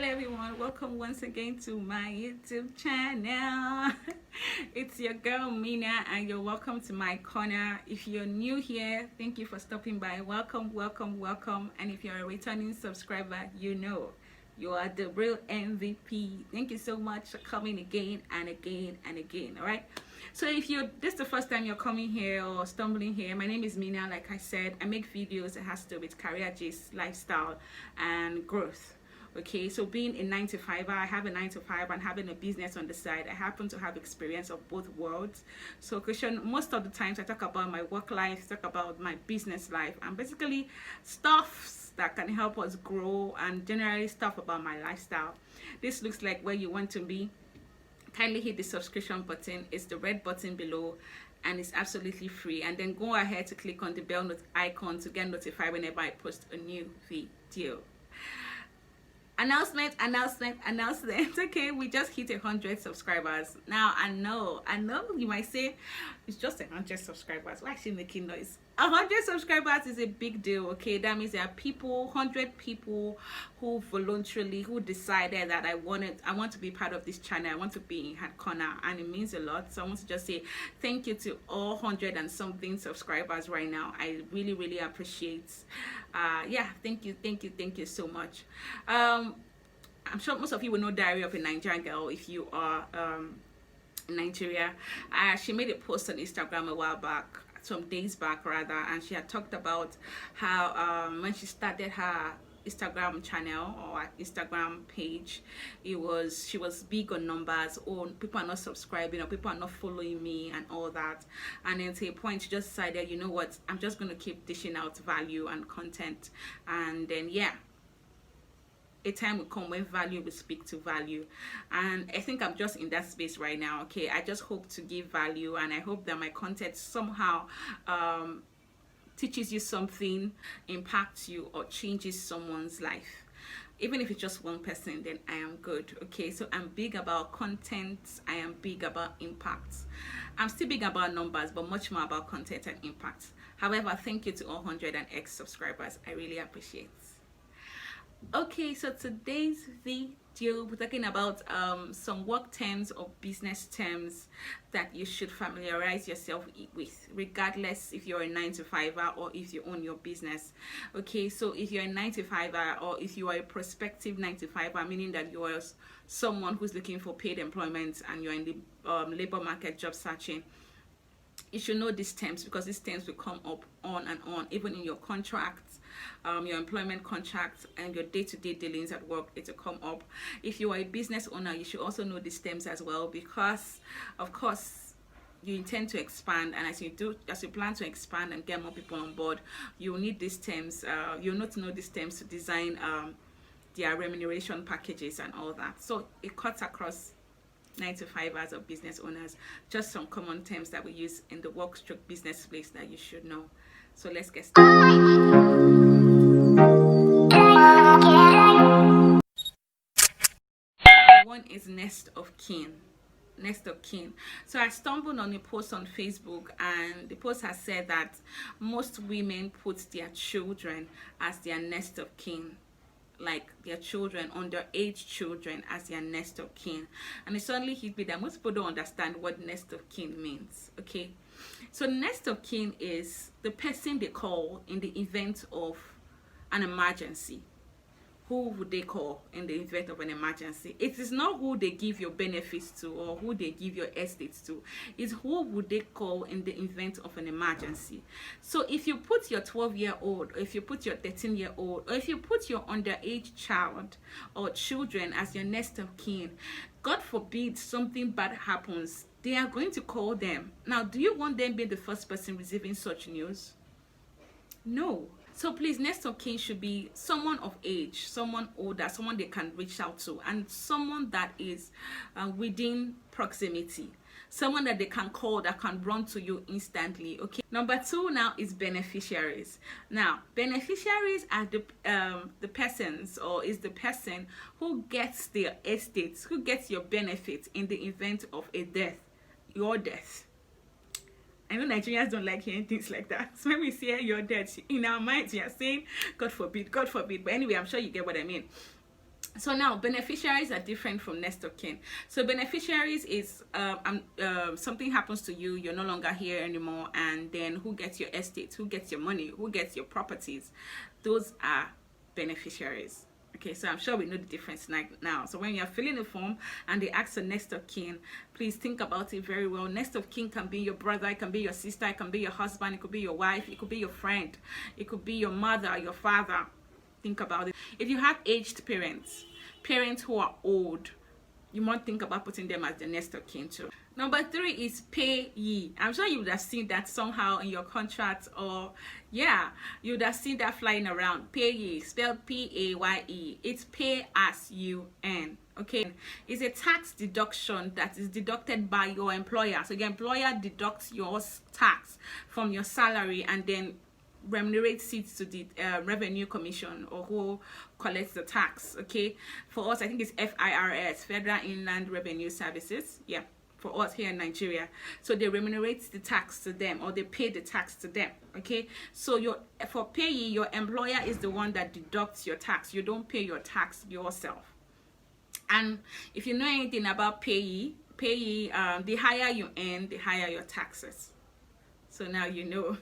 Hello everyone, welcome once again to my YouTube channel. It's your girl Mina and you're welcome to my corner. If you're new here, thank you for stopping by. Welcome. And if you're a returning subscriber, you are the real MVP. Thank you so much for coming again and again. All right, so if this is the first time you're coming here or stumbling here, my name is Mina. Like I said, I make videos that has to do with career gist, lifestyle and growth. Okay, so being a 9-to-5, I have a 9-to-5 and having a business on the side, I happen to have experience of both worlds. So Christian, most of the times I talk about my work life, talk about my business life, and basically stuff that can help us grow, and generally stuff about my lifestyle. This looks like where you want to be. Kindly hit the subscription button. It's the red button below and it's absolutely free, and then go ahead to click on the bell icon to get notified whenever I post a new video. Announcement. Okay, we just hit 100 subscribers. Now I know you might say it's just 100 subscribers. Why is she making noise? 100 subscribers is a big deal. Okay, that means there are 100 people who voluntarily decided that I want to be part of this channel. I want to be in her corner, and it means a lot. So I want to just say thank you to all 100 and something subscribers right now. I really appreciate. Yeah, thank you so much. I'm sure most of you will know Diary of a Nigerian Girl if you are in Nigeria. She made a post on Instagram a while back, some days back rather, and she had talked about how when she started her Instagram channel or Instagram page, she was big on numbers. Oh, people are not subscribing or people are not following me and all that, and then to a point she just decided, you know what, I'm just going to keep dishing out value and content. And then yeah, a time will come when value will speak to value, and I think I'm just in that space right now. Okay, I just hope to give value, and I hope that my content somehow teaches you something, impacts you, or changes someone's life. Even if it's just one person, then I am good. Okay, so I'm big about content, I am big about impact. I'm still big about numbers, but much more about content and impact. However, thank you to all 100 and X subscribers. I really appreciate it. Okay, so today's video we're talking about some work terms or business terms that you should familiarize yourself with, regardless if you're a 9-to-5er or if you own your business. Okay, so if you're a 9-to-5er or if you are a prospective 9-to-5er, meaning that you are someone who's looking for paid employment and you're in the labor market job searching, you should know these terms, because these terms will come up on and on, even in your contracts, your employment contracts, and your day-to-day dealings at work. It will come up. If you are a business owner, you should also know these terms as well, because of course you intend to expand, and as you plan to expand and get more people on board, you will need these terms. You'll need to know these terms to design their remuneration packages and all that. So it cuts across 9-to-5ers or business owners, just some common terms that we use in the work/business place that you should know. So let's get started. One is next of kin. So I stumbled on a post on Facebook, and the post has said that most women put their children as their next of kin, like their children, underage children, as their next of kin. And it suddenly hit me that most people don't understand what next of kin means. Okay, so next of kin is the person they call in the event of an emergency. Who would they call in the event of an emergency? It is not who they give your benefits to or who they give your estates to. It's who would they call in the event of an emergency. So if you put your 12-year-old, or if you put your 13-year-old, or if you put your underage child or children as your next of kin, God forbid something bad happens, they are going to call them. Now, do you want them being the first person receiving such news? No. So please, next of kin should be someone of age, someone older, someone they can reach out to, and someone that is within proximity, someone that they can call, that can run to you instantly. Okay, number 2 now is beneficiaries. Now, beneficiaries are the persons, or is the person who gets their estates, who gets your benefits in the event of a death, your death. I know Nigerians don't like hearing things like that. So when we say you're dead, in our minds we are saying, God forbid, God forbid. But anyway, I'm sure you get what I mean. So now beneficiaries are different from next of kin. So beneficiaries is something happens to you, you're no longer here anymore, and then who gets your estate, who gets your money, who gets your properties, those are beneficiaries. Okay, so I'm sure we know the difference now. So when you're filling a form and they ask for next of kin, please think about it very well. Next of kin can be your brother, it can be your sister, it can be your husband, it could be your wife, it could be your friend, it could be your mother, your father. Think about it. If you have aged parents who are old, you might think about putting them as the next of kin too. Number 3 is P.A.Y.E. I'm sure you would have seen that somehow in your contract, or yeah, you would have seen that flying around. P.A.Y.E, spelled P-A-Y-E. It's pay as you earn. Okay, it's a tax deduction that is deducted by your employer. So your employer deducts your tax from your salary and then remunerates it to the revenue commission, or who collects the tax. Okay, for us I think it's FIRS, Federal Inland Revenue Services. Yeah, for us here in Nigeria. So they remunerate the tax to them, or they pay the tax to them. Okay, so for P.A.Y.E, your employer is the one that deducts your tax. You don't pay your tax yourself. And if you know anything about P.A.Y.E, the higher you earn, the higher your taxes. So now you know.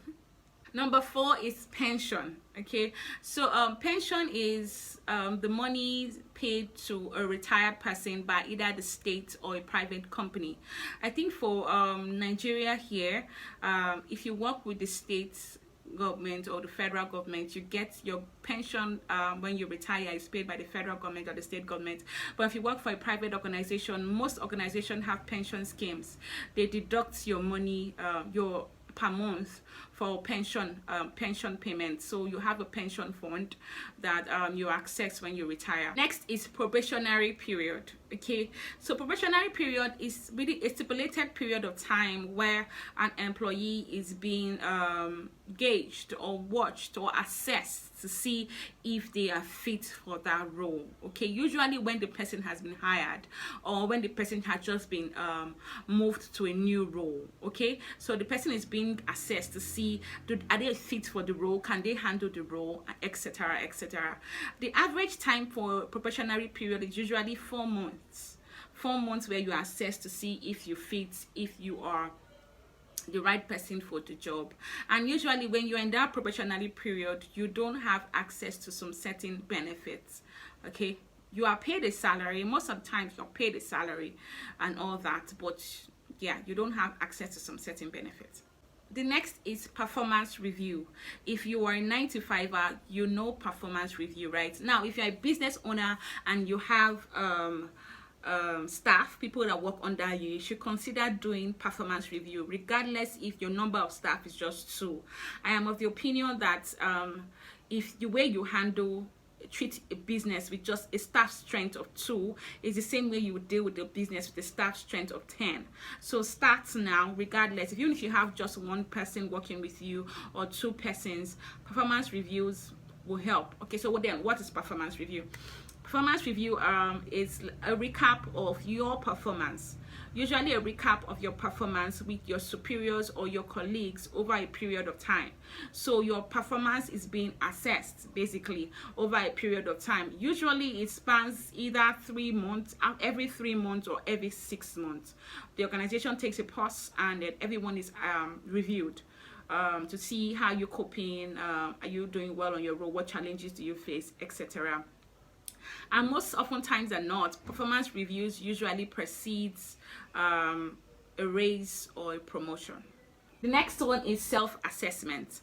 Number 4 is pension. Okay, so pension is the money paid to a retired person by either the state or a private company. I think for Nigeria here, if you work with the state government or the federal government, you get your pension when you retire is paid by the federal government or the state government. But if you work for a private organization, most organizations have pension schemes. They deduct your money your per month for pension payments. So you have a pension fund that you access when you retire. Next is probationary period. Okay, so probationary period is really a stipulated period of time where an employee is being gauged or watched or assessed to see if they are fit for that role. Okay, usually when the person has been hired or when the person has just been moved to a new role. Okay, so the person is being assessed to see, are they fit for the role, can they handle the role, etc, etc. The average time for probationary period is usually 4 months. 4 months where you are assessed to see if you fit, if you are the right person for the job. And usually when you're in that probationary period, you don't have access to some certain benefits. Okay, you are paid a salary. Most of the times you're paid a salary and all that, but yeah, you don't have access to some certain benefits. The next is performance review. If you are a 9-to-5er, you know performance review, right? Now, if you're a business owner and you have staff, people that work under you, you should consider doing performance review, regardless if your number of staff is just 2. I am of the opinion that if the way you treat a business with just a staff strength of 2 is the same way you would deal with the business with a staff strength of 10. So start now, regardless, even if you have just 1 person working with you or 2 persons, performance reviews will help. Okay, so then what is performance review? Performance review is a recap of your performance, usually a recap of your performance with your superiors or your colleagues over a period of time. So your performance is being assessed basically over a period of time. Usually it spans either 3 months, every 3 months, or every 6 months. The organization takes a pause and then everyone is reviewed to see how you're coping, are you doing well on your role, what challenges do you face, etc. And most oftentimes than not, performance reviews usually precedes a raise or a promotion. The next one is self-assessment.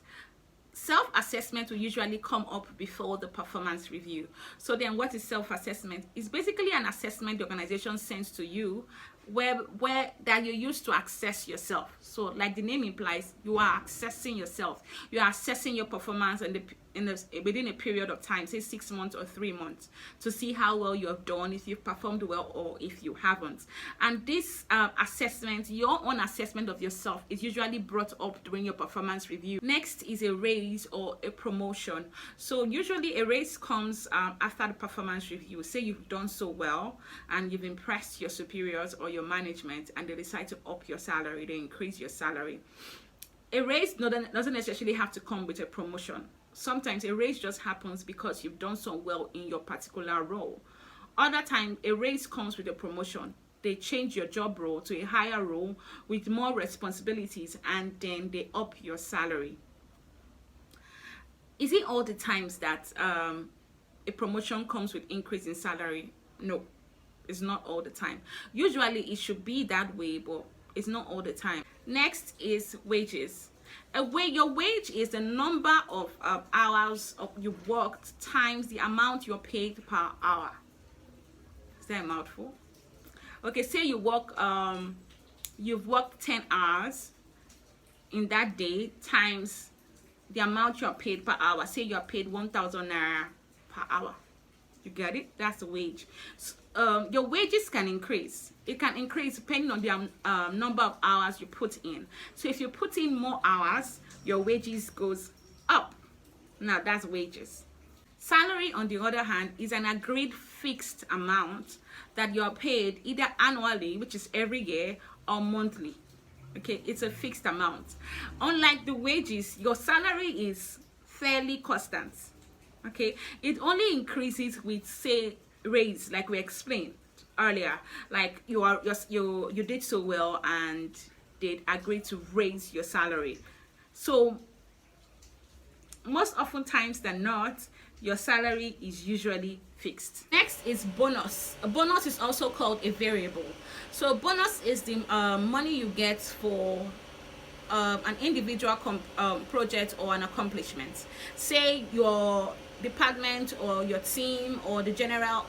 Self-assessment will usually come up before the performance review. So then what is self-assessment? It's basically an assessment the organization sends to you where that you use to assess yourself. So like the name implies, you are assessing yourself. You are assessing your performance within a period of time, say 6 months or 3 months, to see how well you have done, if you've performed well or if you haven't. And this assessment, your own assessment of yourself, is usually brought up during your performance review. Next is a raise or a promotion. So usually a raise comes after the performance review. Say you've done so well and you've impressed your superiors or your management, and they decide to up your salary, they increase your salary. A raise doesn't necessarily have to come with a promotion. Sometimes a raise just happens because you've done so well in your particular role. Other time, a raise comes with a promotion. They change your job role to a higher role with more responsibilities, and then they up your salary. Is it all the times that a promotion comes with increase in salary? No, it's not all the time. Usually it should be that way, but it's not all the time. Next is wages. Your wage is the number of hours you worked times the amount you're paid per hour. Is that a mouthful? Okay, say you've worked 10 hours in that day times the amount you're paid per hour. Say you're paid 1,000 naira per hour. You get it? That's the wage. So, your wages can increase. It can increase depending on the number of hours you put in. So if you put in more hours, your wages goes up. Now that's wages. Salary, on the other hand, is an agreed fixed amount that you're paid either annually, which is every year, or monthly. Okay, it's a fixed amount. Unlike the wages, your salary is fairly constant. Okay, it only increases with, say, raise, like we explained earlier. Like you did so well and they agreed to raise your salary. So most often times than not, your salary is usually fixed. Next is bonus. A bonus is also called a variable. So bonus is the money you get for an individual project or an accomplishment. Say your department or your team or the general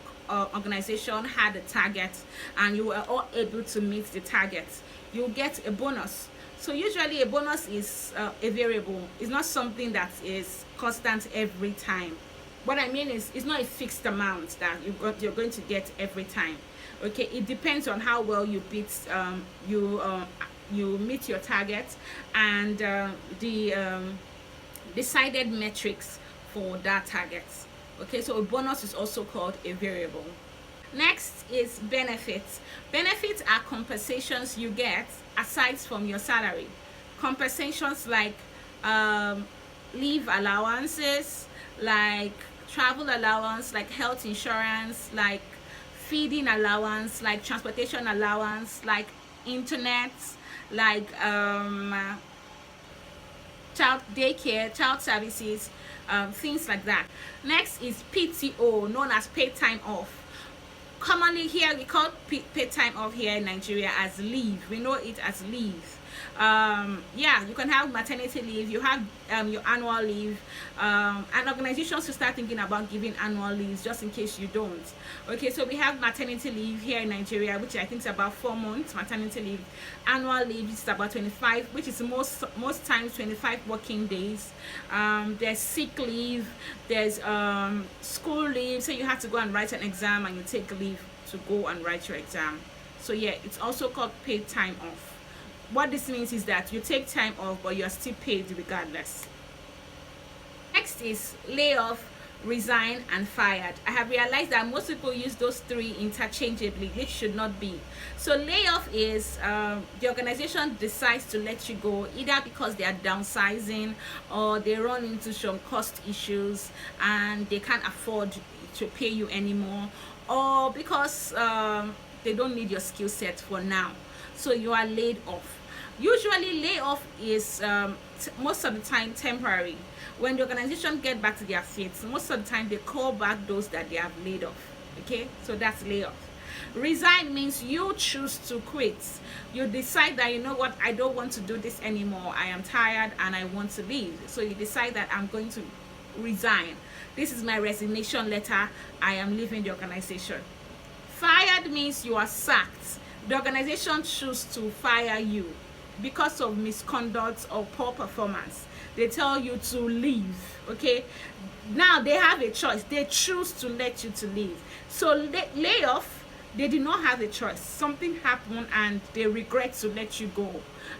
organization had a target and you were all able to meet the target, you get a bonus. So usually a bonus is a variable. It's not something that is constant every time. What I mean is, it's not a fixed amount that you're going to get every time. Okay, it depends on how well you beat you meet your target and the decided metrics for that target. Okay, so a bonus is also called a variable. Next is benefits. Benefits are compensations you get aside from your salary. Compensations like leave allowances, like travel allowance, like health insurance, like feeding allowance, like transportation allowance, like internet, like child daycare, child services, things like that. Next is PTO, known as paid time off. Commonly here we call paid time off here in Nigeria as leave. We know it as leave. Yeah, you can have maternity leave, you have your annual leave, and organizations should start thinking about giving annual leaves just in case you don't. Okay, so we have maternity leave here in Nigeria, which I think is about 4 months. Maternity leave. Annual leave is about 25, which is most times 25 working days. There's sick leave, there's school leave, so you have to go and write an exam and you take leave to go and write your exam. So yeah, it's also called paid time off. What this means is that you take time off, but you're still paid regardless. Next is layoff, resign, and fired. I have realized that most people use those three interchangeably, which should not be. So layoff is the organization decides to let you go either because they are downsizing or they run into some cost issues and they can't afford to pay you anymore, or because they don't need your skill set for now. So you are laid off. Usually layoff is most of the time temporary. When the organization get back to their feet, most of the time they call back those that they have laid off. Okay, so that's layoff. Resign means you choose to quit. You decide that, you know what, I don't want to do this anymore, I am tired and I want to leave. So you decide that I'm going to resign. This is my resignation letter, I am leaving the organization. Fired means you are sacked. The organization chooses to fire you because of misconduct or poor performance. They tell you to leave. Okay, now they have a choice. They choose to let you to leave. So layoff, they did not have a choice. Something happened and they regret to let you go,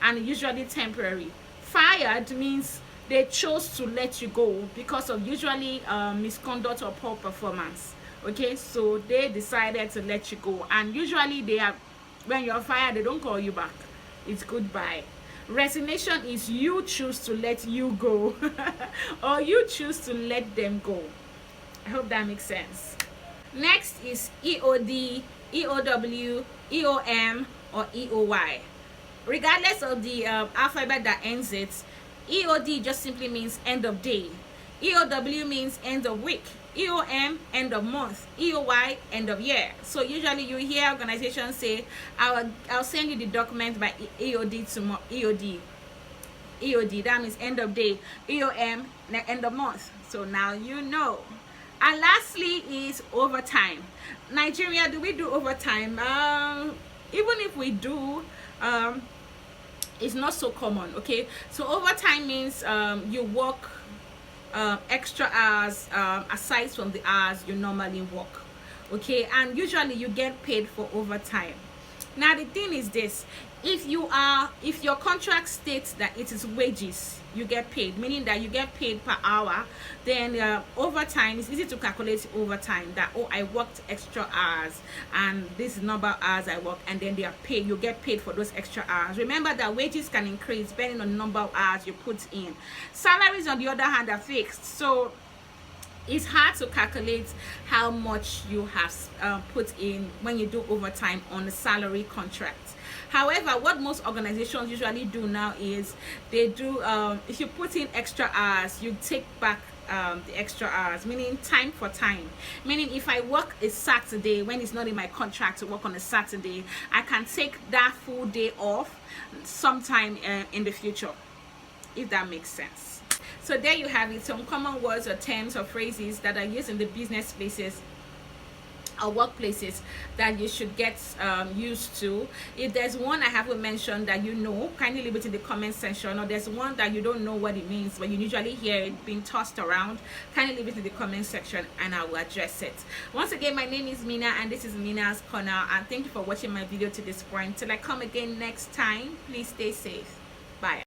and usually temporary. Fired means they chose to let you go because of usually misconduct or poor performance. Okay, so they decided to let you go, and usually they are, when you're fired, they don't call you back. It's goodbye. Resignation is you choose to let you go or you choose to let them go. I hope that makes sense. Next is EOD, EOW, EOM, or EOY. Regardless of the alphabet that ends it, EOD just simply means end of day. EOW means end of week. EOM, end of month. EOY, end of year. So usually you hear organizations say, I'll send you the document by EOD tomorrow. EOD, that means end of day. EOM, end of month. So now you know. And lastly is overtime. Nigeria, do we do overtime? Even if we do, it's not so common. Okay, so overtime means you work extra hours aside from the hours you normally work. Okay, and usually you get paid for overtime. Now the thing is this: if your contract states that it is wages, you get paid, meaning that you get paid per hour, then overtime is easy to calculate. Overtime, that, oh, I worked extra hours and this is number of hours I work, and then they are paid, you get paid for those extra hours. Remember that wages can increase depending on the number of hours you put in. Salaries on the other hand are fixed, so it's hard to calculate how much you have put in when you do overtime on a salary contract. However, what most organizations usually do now is they do, if you put in extra hours, you take back the extra hours, meaning time for time. Meaning if I work a Saturday when it's not in my contract to work on a Saturday, I can take that full day off sometime in the future, if that makes sense. So there you have it, some common words or terms or phrases that are used in the business places or workplaces that you should get used to. If there's one I haven't mentioned that you know, kindly leave it in the comment section, or there's one that you don't know what it means but you usually hear it being tossed around, kindly leave it in the comment section and I will address it. Once again, my name is Mina and this is Mina's Corner, and thank you for watching my video to this point. Till I come again next time, please stay safe. Bye.